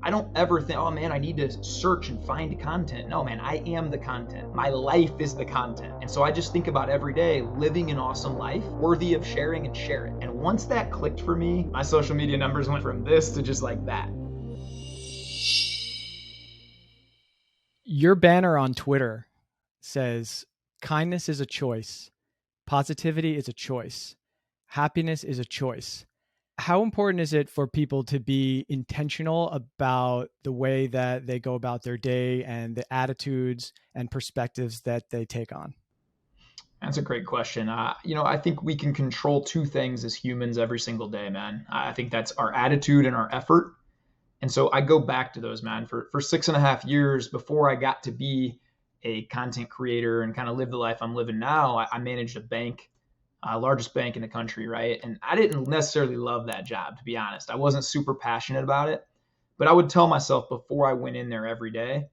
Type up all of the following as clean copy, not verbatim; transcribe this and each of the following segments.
I don't ever think, oh man, I need to search and find content. No, man, I am the content. My life is the content. And so I just think about every day living an awesome life worthy of sharing and share it. And once that clicked for me, my social media numbers went from this to just like that. Your banner on Twitter says, kindness is a choice. Positivity is a choice. Happiness is a choice. How important is it for people to be intentional about the way that they go about their day and the attitudes and perspectives that they take on? That's a great question. I think we can control two things as humans every single day, man. I think that's our attitude and our effort. And so I go back to those, man. For 6.5 years before I got to be a content creator and kind of live the life I'm living now, I managed a bank, largest bank in the country, right? And I didn't necessarily love that job, to be honest. I wasn't super passionate about it, but I would tell myself before I went in there every day,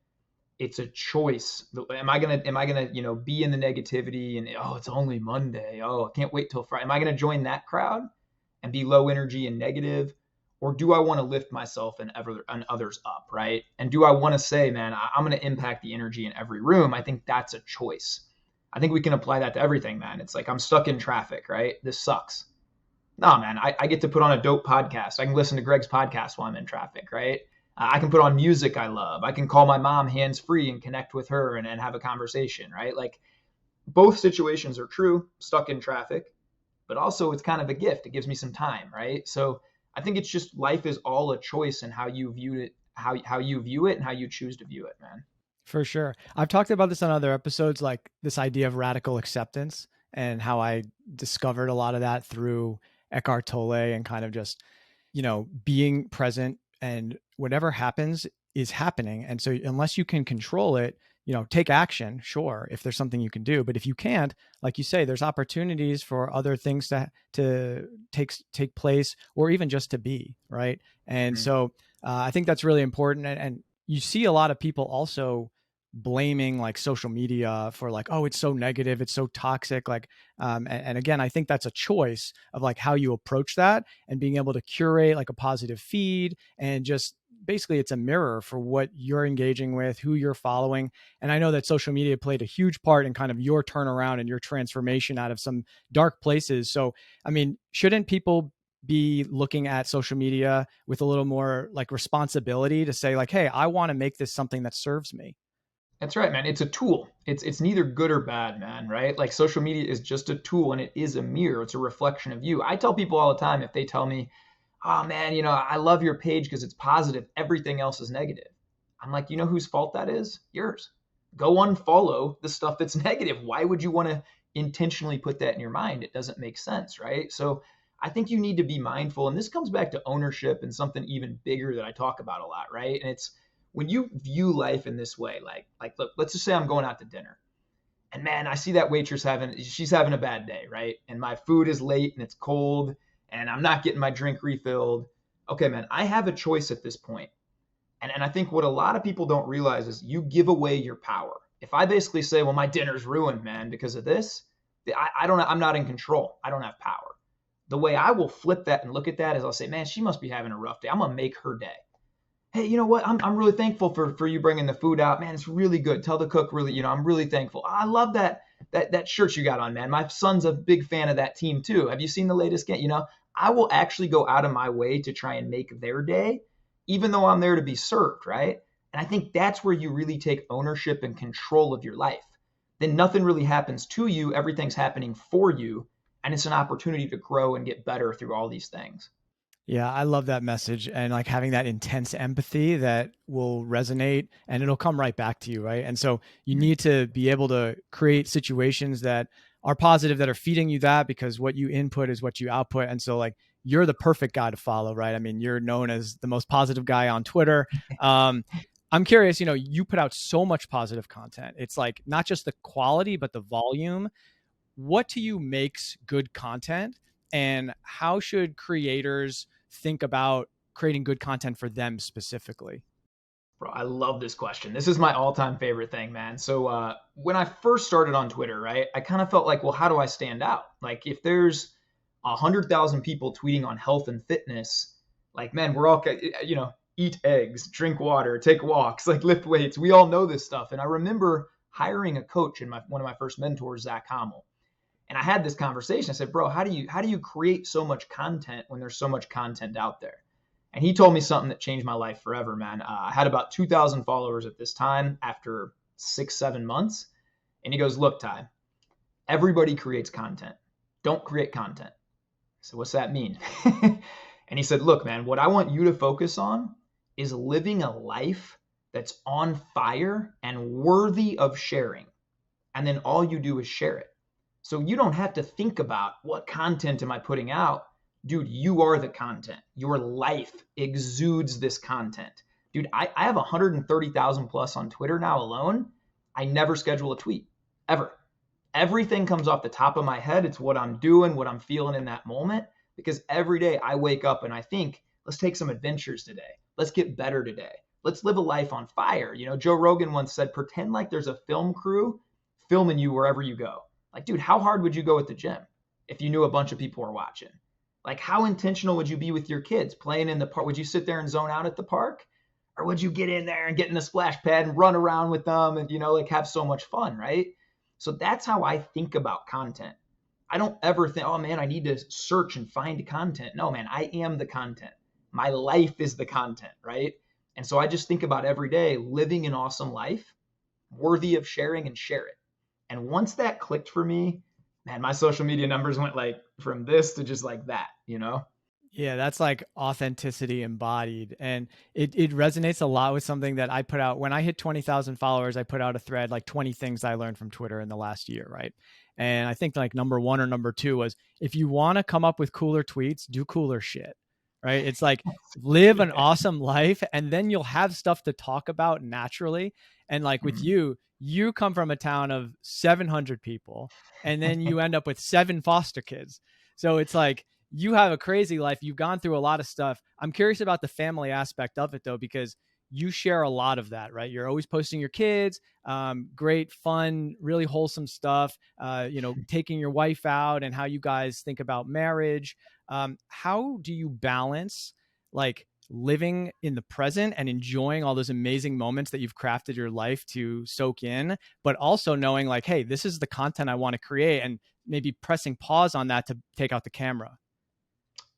it's a choice. Am I gonna be in the negativity and oh, it's only Monday. Oh, I can't wait till Friday. Am I gonna join that crowd and be low energy and negative? Or do I want to lift myself and others up, right? And do I want to say, man, I'm going to impact the energy in every room? I think that's a choice. I think we can apply that to everything, man. It's like I'm stuck in traffic, right? This sucks. No, man, I get to put on a dope podcast. I can listen to Greg's podcast while I'm in traffic, right? I can put on music I love. I can call my mom hands free and connect with her and have a conversation, right? Like both situations are true, stuck in traffic, but also it's kind of a gift. It gives me some time, right? So I think it's just life is all a choice in how you view it, how you view it and how you choose to view it, man. For sure. I've talked about this on other episodes, like this idea of radical acceptance and how I discovered a lot of that through Eckhart Tolle and kind of just, being present and whatever happens is happening. And so unless you can control it, take action, sure, if there's something you can do. But if you can't, like you say, there's opportunities for other things to take place or even just to be, right? And so I think that's really important. And you see a lot of people also blaming like social media for like, oh, it's so negative, it's so toxic. Like, and again, I think that's a choice of like how you approach that and being able to curate like a positive feed and just basically it's a mirror for what you're engaging with, who you're following. And I know that social media played a huge part in kind of your turnaround and your transformation out of some dark places. So, I mean, shouldn't people be looking at social media with a little more like responsibility to say like, hey, I want to make this something that serves me? That's right, man. It's a tool. It's neither good or bad, man, right? Like social media is just a tool and it is a mirror. It's a reflection of you. I tell people all the time if they tell me, "Oh man, I love your page because it's positive. Everything else is negative." I'm like, "You know whose fault that is? Yours. Go unfollow the stuff that's negative. Why would you want to intentionally put that in your mind? It doesn't make sense, right?" So I think you need to be mindful. And this comes back to ownership and something even bigger that I talk about a lot, right? And it's when you view life in this way, like look, let's just say I'm going out to dinner. And man, I see that waitress she's having a bad day, right? And my food is late and it's cold and I'm not getting my drink refilled. Okay, man, I have a choice at this point. And I think what a lot of people don't realize is you give away your power. If I basically say, well, my dinner's ruined, man, because of this, I'm not in control. I don't have power. The way I will flip that and look at that is I'll say, man, she must be having a rough day. I'm going to make her day. Hey, you know what? I'm really thankful for you bringing the food out. Man, it's really good. Tell the cook really, I'm really thankful. I love that shirt you got on, man. My son's a big fan of that team too. Have you seen the latest game? I will actually go out of my way to try and make their day, even though I'm there to be served, right? And I think that's where you really take ownership and control of your life. Then nothing really happens to you. Everything's happening for you. And it's an opportunity to grow and get better through all these things. Yeah, I love that message and like having that intense empathy that will resonate and it'll come right back to you, right? And so you need to be able to create situations that are positive, that are feeding you that, because what you input is what you output. And so like you're the perfect guy to follow, right? I mean, you're known as the most positive guy on Twitter. I'm curious, you put out so much positive content. It's like not just the quality, but the volume. What to you makes good content and how should creators think about creating good content for them specifically? Bro, I love this question. This is my all-time favorite thing, man. So when I first started on Twitter, right, I kind of felt like, well, how do I stand out? Like if there's 100,000 people tweeting on health and fitness, like, man, we're all, eat eggs, drink water, take walks, like lift weights. We all know this stuff. And I remember hiring a coach in one of my first mentors, Zach Hommel. And I had this conversation. I said, bro, how do you create so much content when there's so much content out there? And he told me something that changed my life forever, man. I had about 2,000 followers at this time after 6, 7 months. And he goes, look, Ty, everybody creates content. Don't create content. So what's that mean? And he said, look, man, what I want you to focus on is living a life that's on fire and worthy of sharing. And then all you do is share it. So you don't have to think about what content am I putting out. Dude, you are the content. Your life exudes this content. Dude, I have 130,000 plus on Twitter now alone. I never schedule a tweet, ever. Everything comes off the top of my head. It's what I'm doing, what I'm feeling in that moment. Because every day I wake up and I think, let's take some adventures today. Let's get better today. Let's live a life on fire. You know, Joe Rogan once said, pretend like there's a film crew filming you wherever you go. Like, dude, how hard would you go at the gym if you knew a bunch of people were watching? Like, how intentional would you be with your kids playing in the park? Would you sit there and zone out at the park? Or would you get in there and get in the splash pad and run around with them and, you know, like have so much fun, right? So that's how I think about content. I don't ever think, oh man, I need to search and find content. No, man, I am the content. My life is the content, right? And so I just think about every day living an awesome life, worthy of sharing, and share it. And once that clicked for me, man, my social media numbers went like from this to just like that, you know? Yeah, that's like authenticity embodied. And it resonates a lot with something that I put out when I hit 20,000 followers. I put out a thread, like 20 things I learned from Twitter in the last year, right? And I think like number one or number two was, if you want to come up with cooler tweets, do cooler shit, right? It's like live an Yeah. awesome life and then you'll have stuff to talk about naturally. And like with you come from a town of 700 people and then you end up with 7 foster kids. So it's like, you have a crazy life. You've gone through a lot of stuff. I'm curious about the family aspect of it though, because you share a lot of that, right? You're always posting your kids, great, fun, really wholesome stuff, taking your wife out and how you guys think about marriage. How do you balance like living in the present and enjoying all those amazing moments that you've crafted your life to soak in, but also knowing like, hey, this is the content I want to create, and maybe pressing pause on that to take out the camera?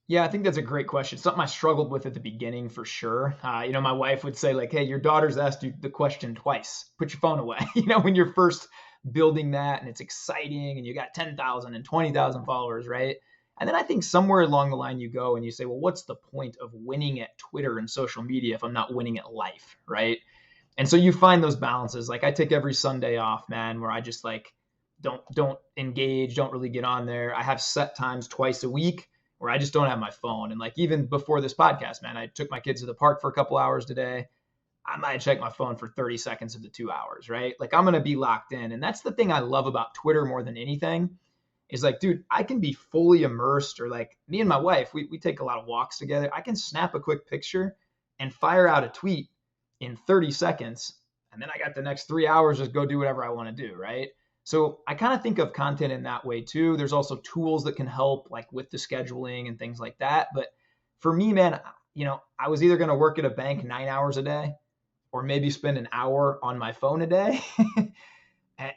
Yeah, I think that's a great question. Something I struggled with at the beginning for sure. My wife would say like, "Hey, your daughter's asked you the question twice. Put your phone away." When you're first building that and it's exciting and you got 10,000 and 20,000 followers, right? And then I think somewhere along the line you go and you say, "Well, what's the point of winning at Twitter and social media if I'm not winning at life?" Right? And so you find those balances. Like I take every Sunday off, man, where I just like don't engage, don't really get on there. I have set times twice a week where I just don't have my phone. And like even before this podcast, man, I took my kids to the park for a couple hours today. I might check my phone for 30 seconds of the 2 hours, right? Like I'm going to be locked in. And that's the thing I love about Twitter more than anything is like, dude, I can be fully immersed, or like me and my wife, we take a lot of walks together. I can snap a quick picture and fire out a tweet in 30 seconds. And then I got the next 3 hours, just go do whatever I want to do, right? So I kind of think of content in that way too. There's also tools that can help like with the scheduling and things like that. But for me, man, I was either going to work at a bank 9 hours a day or maybe spend an hour on my phone a day.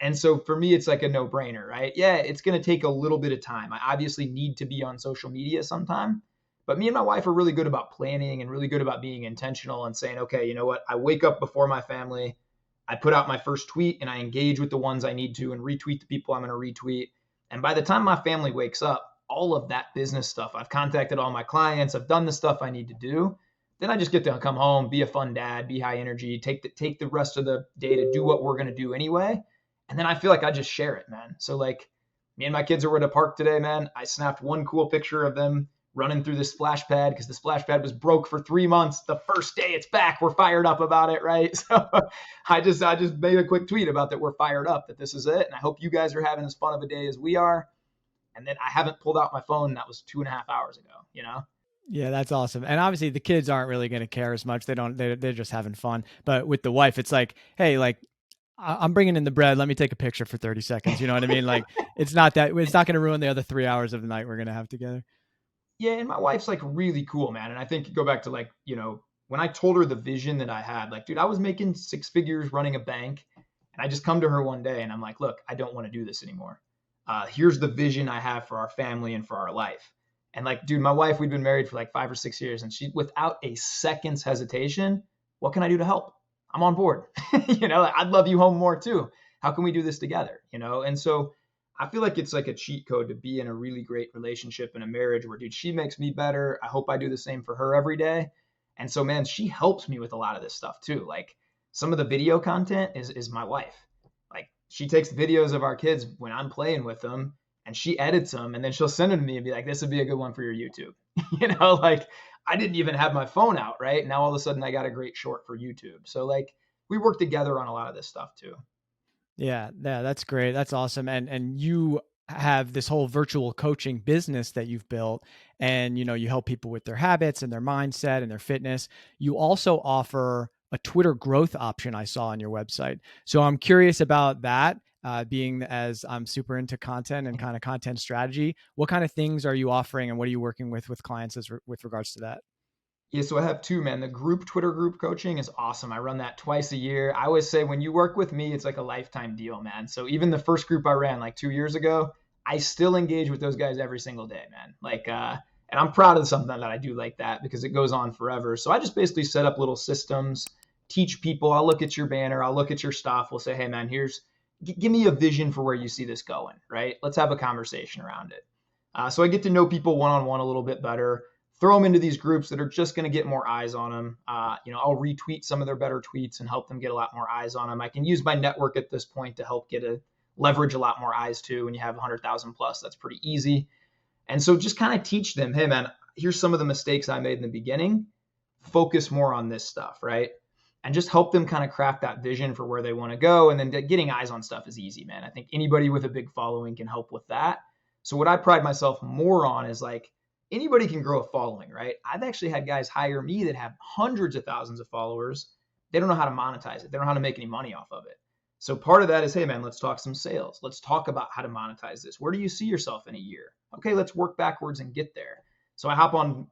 And so for me, it's like a no brainer, right? Yeah, it's going to take a little bit of time. I obviously need to be on social media sometime, but me and my wife are really good about planning and really good about being intentional and saying, okay, you know what? I wake up before my family. I put out my first tweet and I engage with the ones I need to and retweet the people I'm going to retweet. And by the time my family wakes up, all of that business stuff, I've contacted all my clients, I've done the stuff I need to do. Then I just get to come home, be a fun dad, be high energy, take the rest of the day to do what we're going to do anyway. And then I feel like I just share it, man. So like me and my kids were at a park today, man. I snapped one cool picture of them running through the splash pad because the splash pad was broke for 3 months. The first day it's back, we're fired up about it, right? So I just made a quick tweet about that. We're fired up that this is it. And I hope you guys are having as fun of a day as we are. And then I haven't pulled out my phone. That was 2.5 hours ago. Yeah, that's awesome. And obviously the kids aren't really going to care as much. They're just having fun. But with the wife, it's like, hey, like I'm bringing in the bread. Let me take a picture for 30 seconds. You know what I mean? Like it's not going to ruin the other 3 hours of the night we're going to have together. Yeah, and my wife's like really cool, man. And I think you go back to like, when I told her the vision that I had, like, dude, I was making 6 figures running a bank, and I just come to her one day and I'm like, look, I don't want to do this anymore. Here's the vision I have for our family and for our life. And like, dude, my wife, we'd been married for like 5 or 6 years, and she, without a second's hesitation, what can I do to help? I'm on board. Like, I'd love you home more too. How can we do this together? And so I feel like it's like a cheat code to be in a really great relationship and a marriage where, dude, she makes me better. I hope I do the same for her every day. And so, man, she helps me with a lot of this stuff too. Like, some of the video content is my wife. Like, she takes videos of our kids when I'm playing with them and she edits them, and then she'll send them to me and be like, this would be a good one for your YouTube. Like, I didn't even have my phone out, right? Now all of a sudden I got a great short for YouTube. So like, we work together on a lot of this stuff too. Yeah, yeah, that's great. That's awesome. And you have this whole virtual coaching business that you've built, and you help people with their habits and their mindset and their fitness. You also offer a Twitter growth option I saw on your website. So I'm curious about that. Being as I'm super into content and kind of content strategy, what kind of things are you offering, and what are you working with clients with regards to that? Yeah, so I have two, man. The group Twitter group coaching is awesome. I run that twice a year. I always say when you work with me, it's like a lifetime deal, man. So even the first group I ran like 2 years ago, I still engage with those guys every single day, man. Like, and I'm proud of something that I do like that because it goes on forever. So I just basically set up little systems, teach people. I'll look at your banner, I'll look at your stuff. We'll say, hey, man, give me a vision for where you see this going, right? Let's have a conversation around it. So I get to know people one on one a little bit better, throw them into these groups that are just going to get more eyes on them. I'll retweet some of their better tweets and help them get a lot more eyes on them. I can use my network at this point to help leverage a lot more eyes too. When you have 100,000 plus, that's pretty easy. And so just kind of teach them, hey man, here's some of the mistakes I made in the beginning. Focus more on this stuff, right? And just help them kind of craft that vision for where they want to go. And then getting eyes on stuff is easy, man. I think anybody with a big following can help with that. So what I pride myself more on is like, anybody can grow a following, right? I've actually had guys hire me that have hundreds of thousands of followers. They don't know how to monetize it. They don't know how to make any money off of it. So part of that is, hey man, let's talk some sales. Let's talk about how to monetize this. Where do you see yourself in a year? Okay, let's work backwards and get there. So I hop on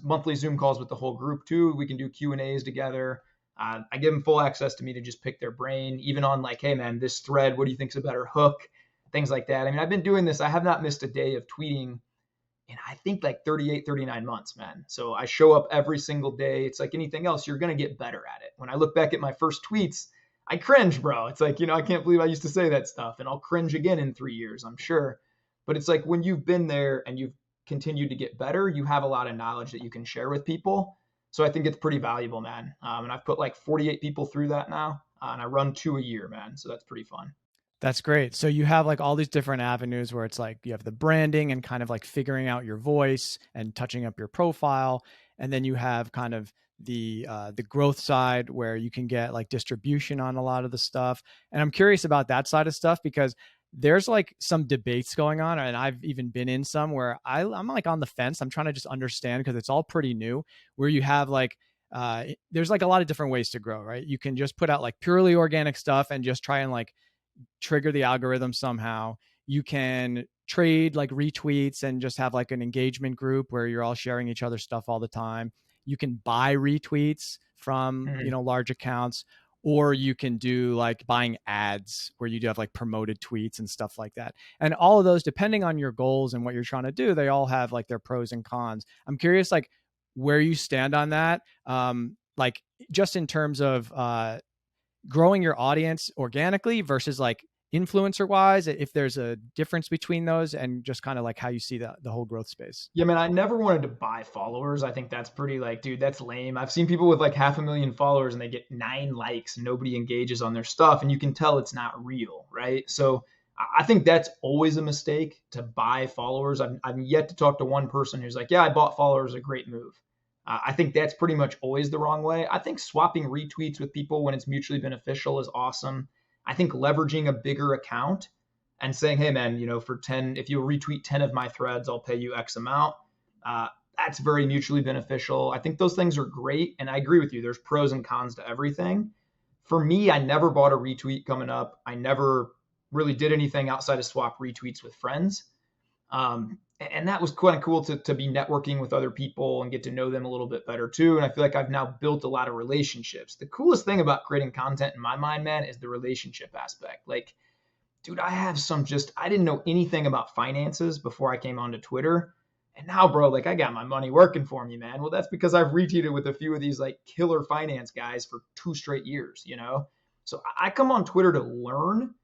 monthly Zoom calls with the whole group too. We can do Q&As together. I give them full access to me to just pick their brain, even on like, hey man, this thread, what do you think's a better hook? Things like that. I mean, I've been doing this. I have not missed a day of tweeting in I think like 38, 39 months, man. So I show up every single day. It's like anything else, you're going to get better at it. When I look back at my first tweets, I cringe, bro. It's like, I can't believe I used to say that stuff, and I'll cringe again in 3 years, I'm sure. But it's like when you've been there and you've continued to get better, you have a lot of knowledge that you can share with people. So I think it's pretty valuable, man. And I've put like 48 people through that now, and I run 2 a year, man. So that's pretty fun. That's great. So you have like all these different avenues where it's like you have the branding and kind of like figuring out your voice and touching up your profile, and then you have kind of the growth side where you can get like distribution on a lot of the stuff. And I'm curious about that side of stuff because there's like some debates going on, and I've even been in some where I'm like on the fence. I'm trying to just understand because it's all pretty new. Where you have like there's like a lot of different ways to grow, right? You can just put out like purely organic stuff and just try and like trigger the algorithm somehow. You can trade like retweets and just have like an engagement group where you're all sharing each other's stuff all the time. You can buy retweets from, large accounts, or you can do like buying ads where you do have like promoted tweets and stuff like that. And all of those, depending on your goals and what you're trying to do, they all have like their pros and cons. I'm curious, like where you stand on that. Like just in terms of, growing your audience organically versus like influencer wise, if there's a difference between those, and just kind of like how you see the whole growth space. Yeah, man, I never wanted to buy followers. I think that's pretty like, dude, that's lame. I've seen people with like 500,000 followers and they get 9 likes and nobody engages on their stuff, and you can tell it's not real, right? So I think that's always a mistake to buy followers. I've yet to talk to one person who's like, yeah, I bought followers, a great move. I think that's pretty much always the wrong way. I think swapping retweets with people when it's mutually beneficial is awesome. I think leveraging a bigger account and saying, hey, man, for 10, if you retweet 10 of my threads, I'll pay you X amount. That's very mutually beneficial. I think those things are great. And I agree with you. There's pros and cons to everything. For me, I never bought a retweet coming up. I never really did anything outside of swap retweets with friends. And that was kind of cool to be networking with other people and get to know them a little bit better too. And I feel like I've now built a lot of relationships. The coolest thing about creating content in my mind, man, is the relationship aspect. Like, dude, I have some just, I didn't know anything about finances before I came onto Twitter. And now, bro, like I got my money working for me, man. Well, that's because I've retweeted with a few of these like killer finance guys for 2 straight years, you know? So I come on Twitter to learn,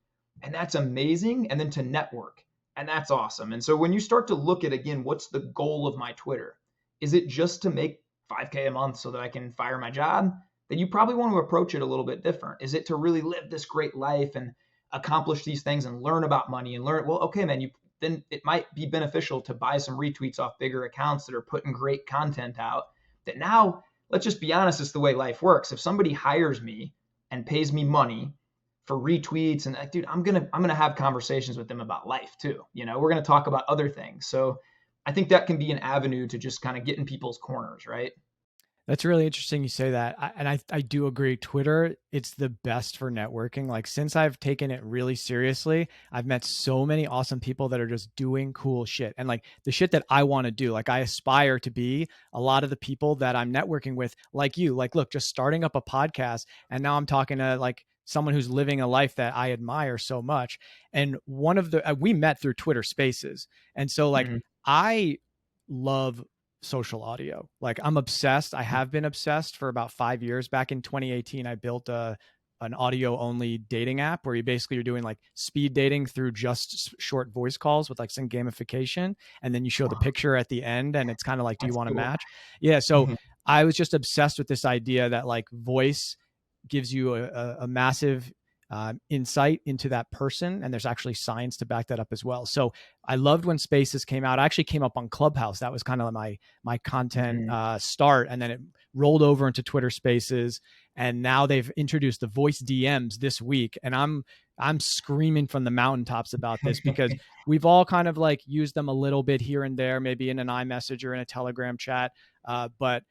and that's amazing. And then to network, and that's awesome. And so when you start to look at, again, what's the goal of my Twitter? Is it just to make 5K a month so that I can fire my job? Then you probably want to approach it a little bit different. Is it to really live this great life and accomplish these things and learn about money and learn? Well, okay, man, you then it might be beneficial to buy some retweets off bigger accounts that are putting great content out. That now, let's just be honest, it's the way life works. If somebody hires me and pays me money for retweets, and dude, I'm gonna have conversations with them about life too. You know, we're gonna talk about other things. So I think that can be an avenue to just kind of get in people's corners, right? That's really interesting you say that. I do agree. Twitter, it's the best for networking. Like, since I've taken it really seriously, I've met so many awesome people that are just doing cool shit. And like the shit that I want to do, like I aspire to be a lot of the people that I'm networking with, like you. Like, look, just starting up a podcast, and now I'm talking to like someone who's living a life that I admire so much. And one of the, we met through Twitter Spaces. And so like Mm-hmm. I love social audio. Like, I'm obsessed. I have been obsessed for about 5 years. Back in 2018, I built an audio only dating app where you basically are doing like speed dating through just short voice calls with like some gamification. And then you show the Wow, picture at the end and it's kind of like, do you that's want to cool. match? Yeah. So Mm-hmm. I was just obsessed with this idea that like voice gives you a massive insight into that person. And there's actually science to back that up as well. So I loved when Spaces came out. I actually came up on Clubhouse. That was kind of my content Mm-hmm. start. And then it rolled over into Twitter Spaces. And now they've introduced the voice DMs this week. And I'm screaming from the mountaintops about this because we've all kind of like used them a little bit here and there, maybe in an iMessage or in a Telegram chat. But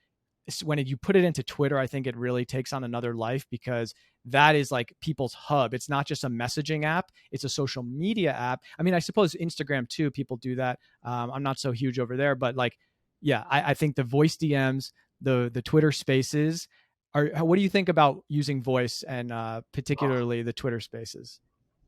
when you put it into Twitter, I think it really takes on another life because that is like people's hub. It's not just a messaging app, it's a social media app. I mean, I suppose Instagram too, people do that. I'm not so huge over there, but like, yeah, I think the voice DMs, the Twitter spaces are, what do you think about using voice and Oh, particularly the Twitter spaces?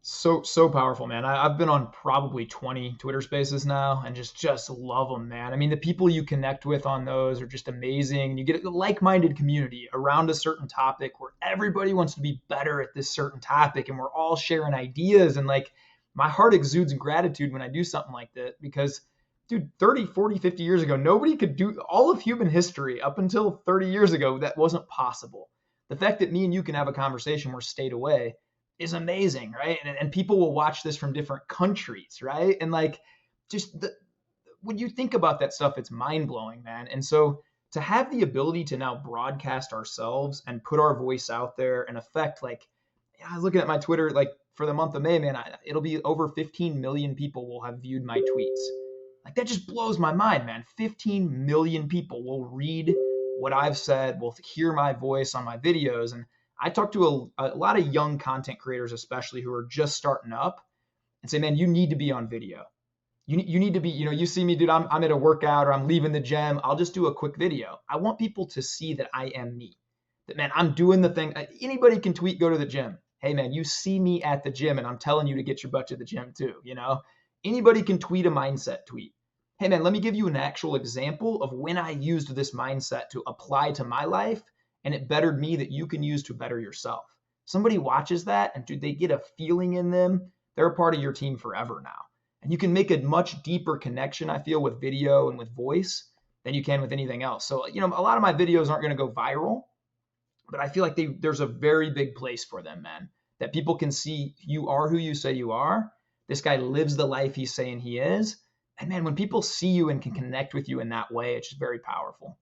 so powerful, man. I've been on probably 20 Twitter Spaces now, and just love them, man. I mean, the people you connect with on those are just amazing. You get a like-minded community around a certain topic where everybody wants to be better at this certain topic, and we're all sharing ideas. And like, my heart exudes gratitude when I do something like that because, dude, 30, 40, 50 years ago, nobody could do all of human history up until 30 years ago. That wasn't possible. The fact that me and you can have a conversation where stayed away is amazing, right? And people will watch this from different countries, right? And like, just when you think about that stuff, it's mind blowing, man. And so to have the ability to now broadcast ourselves and put our voice out there and affect, like, I was looking at my Twitter, like for the month of May, man, it'll be over 15 million people will have viewed my tweets. Like that just blows my mind, man. 15 million people will read what I've said, will hear my voice on my videos. And I talk to a lot of young content creators, especially who are just starting up, and say, man, you need to be on video. You need to be, you see me, dude, I'm at a workout or I'm leaving the gym. I'll just do a quick video. I want people to see that I am me. That, man, I'm doing the thing. Anybody can tweet, go to the gym. Hey, man, you see me at the gym and I'm telling you to get your butt to the gym too. Anybody can tweet a mindset tweet. Hey, man, let me give you an actual example of when I used this mindset to apply to my life and it bettered me that you can use to better yourself. Somebody watches that and dude, they get a feeling in them. They're a part of your team forever now. And you can make a much deeper connection, I feel, with video and with voice than you can with anything else. So, a lot of my videos aren't going to go viral, but I feel like there's a very big place for them, man. That people can see you are who you say you are. This guy lives the life he's saying he is. And man, when people see you and can connect with you in that way, it's just very powerful.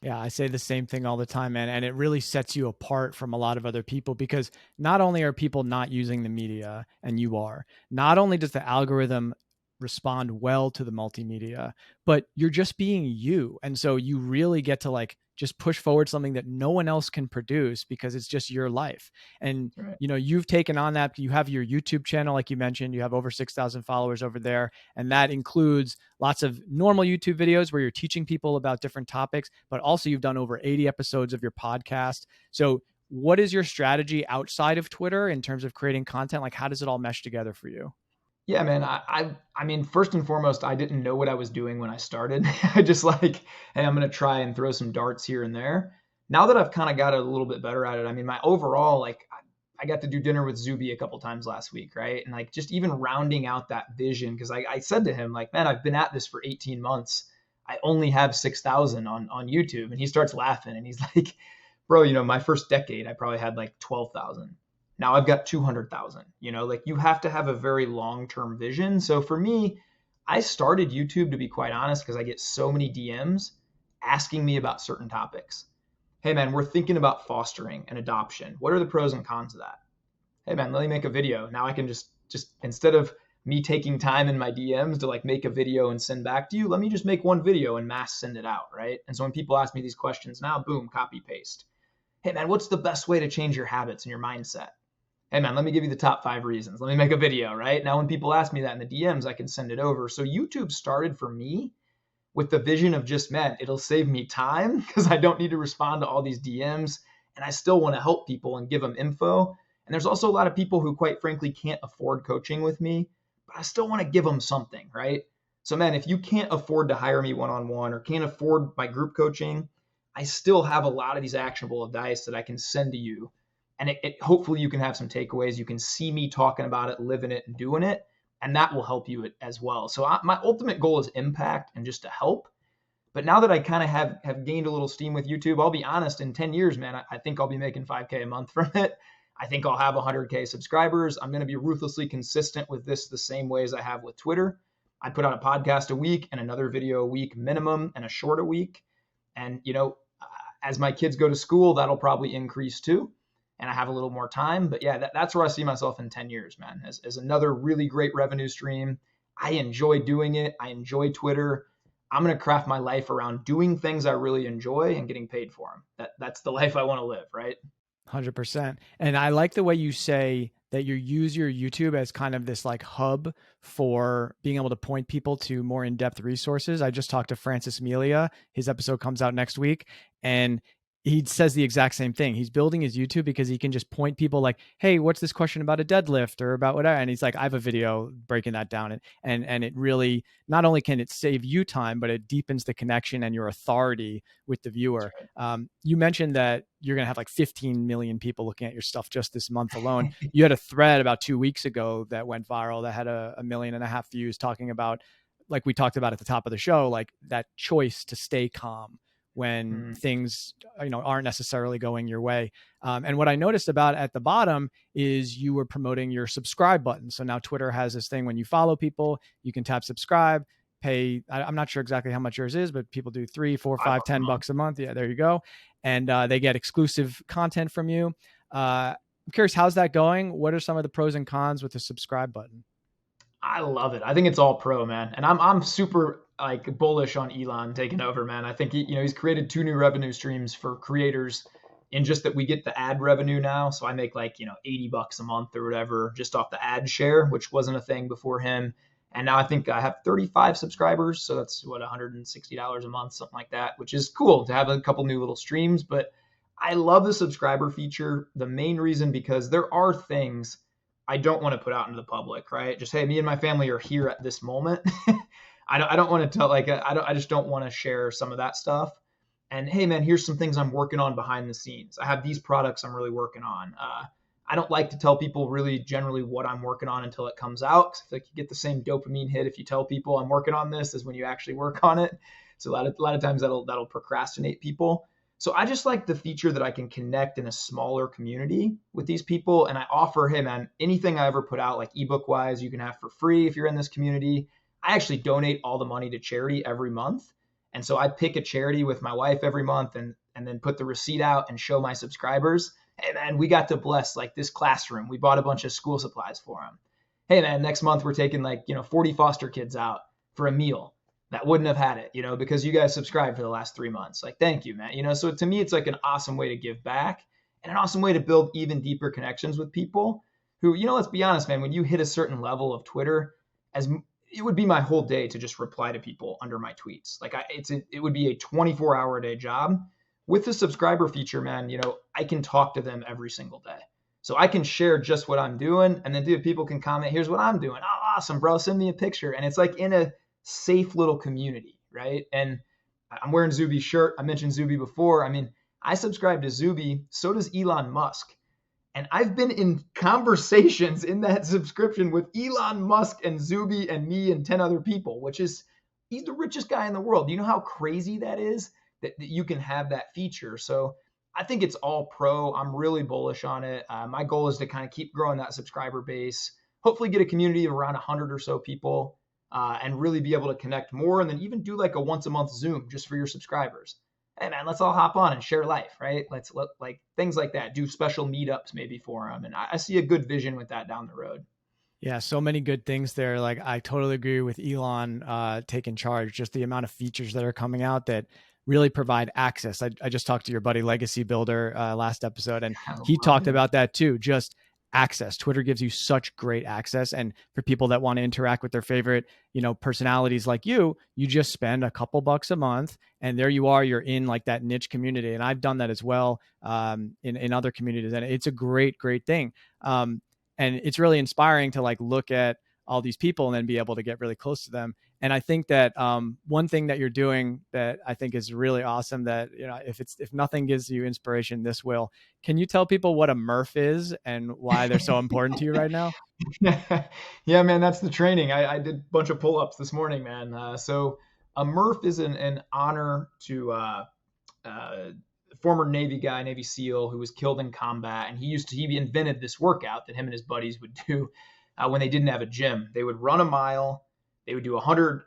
Yeah, I say the same thing all the time, man. And it really sets you apart from a lot of other people because not only are people not using the media and you are, not only does the algorithm respond well to the multimedia, but you're just being you. And so you really get to like just push forward something that no one else can produce because it's just your life. And Right. you've taken on that. You have your YouTube channel, like you mentioned, you have over 6,000 followers over there. And that includes lots of normal YouTube videos where you're teaching people about different topics, but also you've done over 80 episodes of your podcast. So what is your strategy outside of Twitter in terms of creating content? Like, how does it all mesh together for you? Yeah, man. I mean, first and foremost, I didn't know what I was doing when I started. I just like, hey, I'm gonna try and throw some darts here and there. Now that I've kind of got a little bit better at it, I mean, my overall, like, I got to do dinner with Zuby a couple times last week, right? And like, just even rounding out that vision, because I said to him, like, man, I've been at this for 18 months. I only have 6,000 on YouTube, and he starts laughing, and he's like, bro, my first decade, I probably had like 12,000. Now I've got 200,000. Like, you have to have a very long-term vision. So for me, I started YouTube, to be quite honest, because I get so many DMs asking me about certain topics. Hey man, we're thinking about fostering and adoption. What are the pros and cons of that? Hey man, let me make a video. Now I can just instead of me taking time in my DMs to like make a video and send back to you, let me just make one video and mass send it out, right? And so when people ask me these questions now, boom, copy paste. Hey man, what's the best way to change your habits and your mindset? Hey man, let me give you the top 5 reasons. Let me make a video, right? Now when people ask me that in the DMs, I can send it over. So YouTube started for me with the vision of just, man, it'll save me time because I don't need to respond to all these DMs, and I still want to help people and give them info. And there's also a lot of people who, quite frankly, can't afford coaching with me, but I still want to give them something, right? So man, if you can't afford to hire me one-on-one or can't afford my group coaching, I still have a lot of these actionable advice that I can send to you. And hopefully you can have some takeaways. You can see me talking about it, living it, and doing it, and that will help you as well. So my ultimate goal is impact and just to help. But now that I kind of have gained a little steam with YouTube, I'll be honest, in 10 years, man, I think I'll be making 5K a month from it. I think I'll have 100K subscribers. I'm going to be ruthlessly consistent with this the same way as I have with Twitter. I put out a podcast a week and another video a week minimum and a short a week. And, as my kids go to school, that'll probably increase too. And I have a little more time. But yeah, that's where I see myself in 10 years, man, as another really great revenue stream. I enjoy doing it. I enjoy Twitter. I'm going to craft my life around doing things I really enjoy and getting paid for them. That's the life I want to live, right? 100%. And I like the way you say that you use your YouTube as kind of this like hub for being able to point people to more in-depth resources. I just talked to Francis Melia. His episode comes out next week, and he says the exact same thing. He's building his YouTube because he can just point people like, hey, what's this question about a deadlift or about whatever? And he's like, I have a video breaking that down. And it really, not only can it save you time, but it deepens the connection and your authority with the viewer. You mentioned that you're going to have like 15 million people looking at your stuff just this month alone. You had a thread about 2 weeks ago that went viral that had 1.5 million views talking about, like we talked about at the top of the show, like that choice to stay calm when things, aren't necessarily going your way. And what I noticed about at the bottom is you were promoting your subscribe button. So now Twitter has this thing when you follow people, you can tap subscribe, pay. I'm not sure exactly how much yours is, but people do $3, $4, $5, $10 a month. Yeah, there you go. And they get exclusive content from you. I'm curious, how's that going? What are some of the pros and cons with the subscribe button? I love it. I think it's all pro, man. And I'm super like bullish on Elon taking over, man. I think he's created 2 new revenue streams for creators in just that we get the ad revenue now. So I make like, $80 a month or whatever just off the ad share, which wasn't a thing before him. And now I think I have 35 subscribers. So that's what, $160 a month, something like that, which is cool to have a couple new little streams. But I love the subscriber feature. The main reason, because there are things I don't want to put out into the public, right? Just, hey, me and my family are here at this moment. I don't want to tell, like, I just don't want to share some of that stuff. And hey, man, here's some things I'm working on behind the scenes. I have these products I'm really working on. I don't like to tell people really generally what I'm working on until it comes out. 'Cause I feel like you get the same dopamine hit if you tell people I'm working on this as when you actually work on it. So a lot of times that'll procrastinate people. So I just like the feature that I can connect in a smaller community with these people. And I offer, hey man, anything I ever put out, like ebook wise, you can have for free if you're in this community. I actually donate all the money to charity every month. And so I pick a charity with my wife every month and then put the receipt out and show my subscribers, hey man, we got to bless like this classroom. We bought a bunch of school supplies for them. Hey man, next month we're taking like, 40 foster kids out for a meal. that wouldn't have had it, because you guys subscribed for the last 3 months. Like, thank you, man. So to me, it's like an awesome way to give back and an awesome way to build even deeper connections with people who, let's be honest, man, when you hit a certain level of Twitter, as it would be my whole day to just reply to people under my tweets. Like it would be a 24-hour a day job. With the subscriber feature, man, I can talk to them every single day. So I can share just what I'm doing, and then people can comment, here's what I'm doing. Oh, awesome, bro. Send me a picture. And it's like in a safe little community, right? And I'm wearing Zuby's shirt. I mentioned Zuby before. I mean, I subscribe to Zuby. So does Elon Musk. And I've been in conversations in that subscription with Elon Musk and Zuby and me and 10 other people, which is, he's the richest guy in the world. Do you know how crazy that is that you can have that feature? So I think it's all pro. I'm really bullish on it. My goal is to kind of keep growing that subscriber base, hopefully get a community of around 100 or so people, and really be able to connect more, and then even do like a once a month Zoom just for your subscribers. Hey man, let's all hop on and share life, right? Let's like things like that. Do special meetups maybe for them, and I see a good vision with that down the road. Yeah, so many good things there. Like I totally agree with Elon taking charge. Just the amount of features that are coming out that really provide access. I just talked to your buddy Legacy Builder last episode, and I he love talked it. about that too. Just access. Twitter gives you such great access, and for people that want to interact with their favorite, personalities like you just spend a couple bucks a month, and there you are. You're in like that niche community, and I've done that as well in other communities, and it's a great thing. And it's really inspiring to like look at all these people and then be able to get really close to them. And I think that one thing that you're doing that I think is really awesome, that if nothing gives you inspiration, this will. Can you tell people what a Murph is and why they're so important to you right now? Yeah, man, that's the training. I did a bunch of pull-ups this morning, man. So a Murph is an honor to uh, former Navy guy, Navy SEAL, who was killed in combat, and he invented this workout that him and his buddies would do when they didn't have a gym. They would run a mile, they would do 100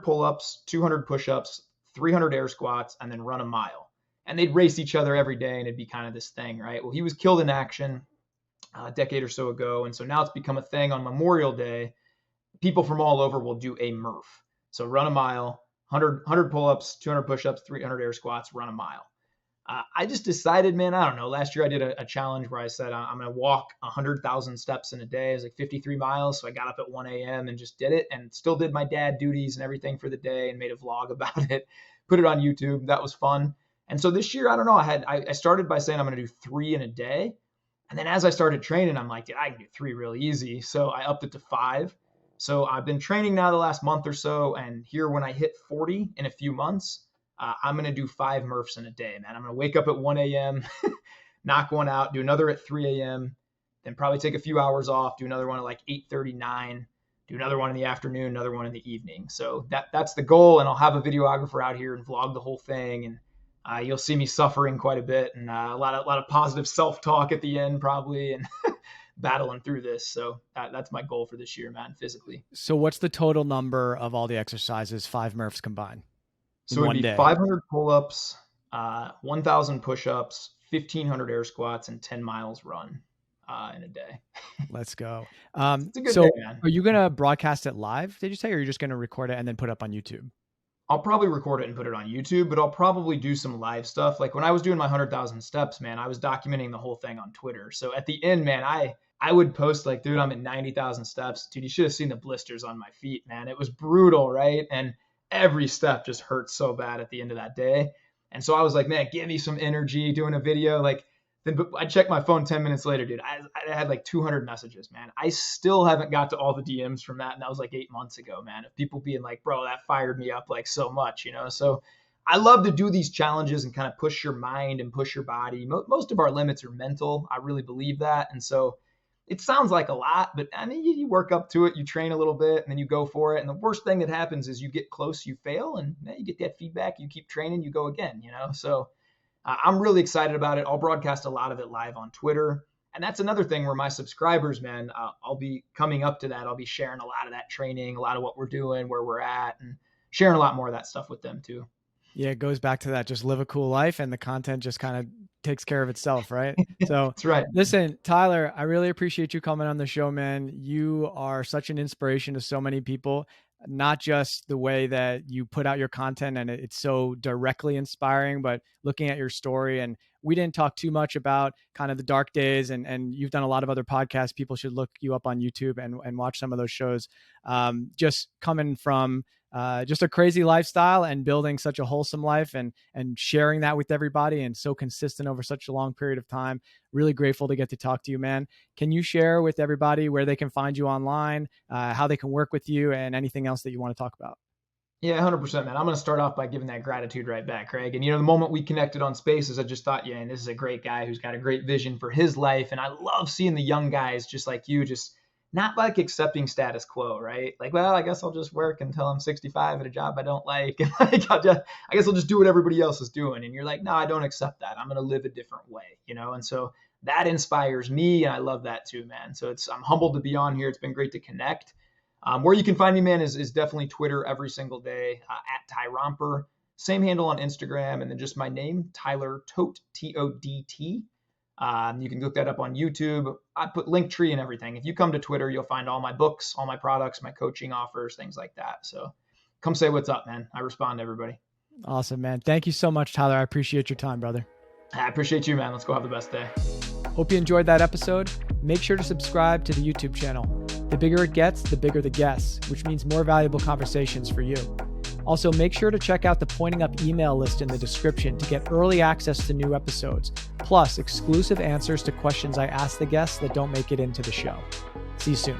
pull-ups, 200 push-ups, 300 air squats, and then run a mile. And they'd race each other every day, and it'd be kind of this thing, right? Well, he was killed in action a decade or so ago, and so now it's become a thing on Memorial Day. People from all over will do a Murph. So run a mile, 100 pull-ups, 200 push-ups, 300 air squats, run a mile. I just decided, man, I don't know. Last year I did a challenge where I said I'm going to walk 100,000 steps in a day. It was like 53 miles. So I got up at 1 a.m. and just did it, and still did my dad duties and everything for the day, and made a vlog about it, put it on YouTube. That was fun. And so this year, I don't know. I started by saying I'm going to do 3 in a day. And then as I started training, I'm like, dude, I can do 3 really easy. So I upped it to 5. So I've been training now the last month or so. And here, when I hit 40 in a few months, I'm going to do 5 Murphs in a day, man. I'm going to wake up at 1 a.m., knock one out, do another at 3 a.m., then probably take a few hours off, do another one at like 8:39, do another one in the afternoon, another one in the evening. So that's the goal. And I'll have a videographer out here and vlog the whole thing. And you'll see me suffering quite a bit, and a lot of positive self-talk at the end probably, and battling through this. So that's my goal for this year, man, physically. So what's the total number of all the exercises, 5 Murphs combined in So it'd one be day? 500 pull-ups, 1,000 push-ups, 1,500 air squats, and 10 miles run in a day. Let's go. It's a good day, So man. are you going to broadcast it live, did you say, or are you just going to record it and then put it up on YouTube? I'll probably record it and put it on YouTube, but I'll probably do some live stuff. Like when I was doing my 100,000 steps, man, I was documenting the whole thing on Twitter. So at the end, man, I would post like, dude, I'm at 90,000 steps. Dude, you should have seen the blisters on my feet, man. It was brutal, right? And every step just hurt so bad at the end of that day. And so I was like, man, give me some energy doing a video. Like, then I checked my phone 10 minutes later, dude. I had like 200 messages, man. I still haven't got to all the DMs from that. And that was like 8 months ago, man. Of people being like, bro, that fired me up like so much, So I love to do these challenges and kind of push your mind and push your body. Most of our limits are mental. I really believe that. And so it sounds like a lot, but I mean, you work up to it, you train a little bit, and then you go for it. And the worst thing that happens is you get close, you fail, and you get that feedback, you keep training, you go again, So I'm really excited about it. I'll broadcast a lot of it live on Twitter. And that's another thing where my subscribers, man, I'll be coming up to that. I'll be sharing a lot of that training, a lot of what we're doing, where we're at, and sharing a lot more of that stuff with them too. Yeah, it goes back to that. Just live a cool life, and the content just kind of takes care of itself, right? So, That's right. listen, Tyler, I really appreciate you coming on the show, man. You are such an inspiration to so many people. not just the way that you put out your content and it's so directly inspiring, but looking at your story. And we didn't talk too much about kind of the dark days, and you've done a lot of other podcasts. People should look you up on YouTube and watch some of those shows. Just coming from just a crazy lifestyle and building such a wholesome life, and sharing that with everybody, and so consistent over such a long period of time. Really grateful to get to talk to you, man. Can you share with everybody where they can find you online, how they can work with you, and anything else that you want to talk about? Yeah, 100%, man. I'm going to start off by giving that gratitude right back, Craig. And, the moment we connected on Spaces, I just thought, yeah, and this is a great guy who's got a great vision for his life. And I love seeing the young guys just like you, just not like accepting status quo, right? Like, well, I guess I'll just work until I'm 65 at a job I don't like. And like, I guess I'll just do what everybody else is doing. And you're like, no, I don't accept that. I'm going to live a different way, And so that inspires me. And I love that too, man. So I'm humbled to be on here. It's been great to connect. Where you can find me, man, is definitely Twitter every single day, at Ty Romper. Same handle on Instagram, and then just my name, Tyler Todt, Todt. You can look that up on YouTube. I put Linktree and everything. If you come to Twitter, you'll find all my books, all my products, my coaching offers, things like that. So come say what's up, man. I respond to everybody. Awesome, man. Thank you so much, Tyler. I appreciate your time, brother. I appreciate you, man. Let's go have the best day. Hope you enjoyed that episode. Make sure to subscribe to the YouTube channel. The bigger it gets, the bigger the guests, which means more valuable conversations for you. Also, make sure to check out the Pointing Up email list in the description to get early access to new episodes, plus exclusive answers to questions I ask the guests that don't make it into the show. See you soon.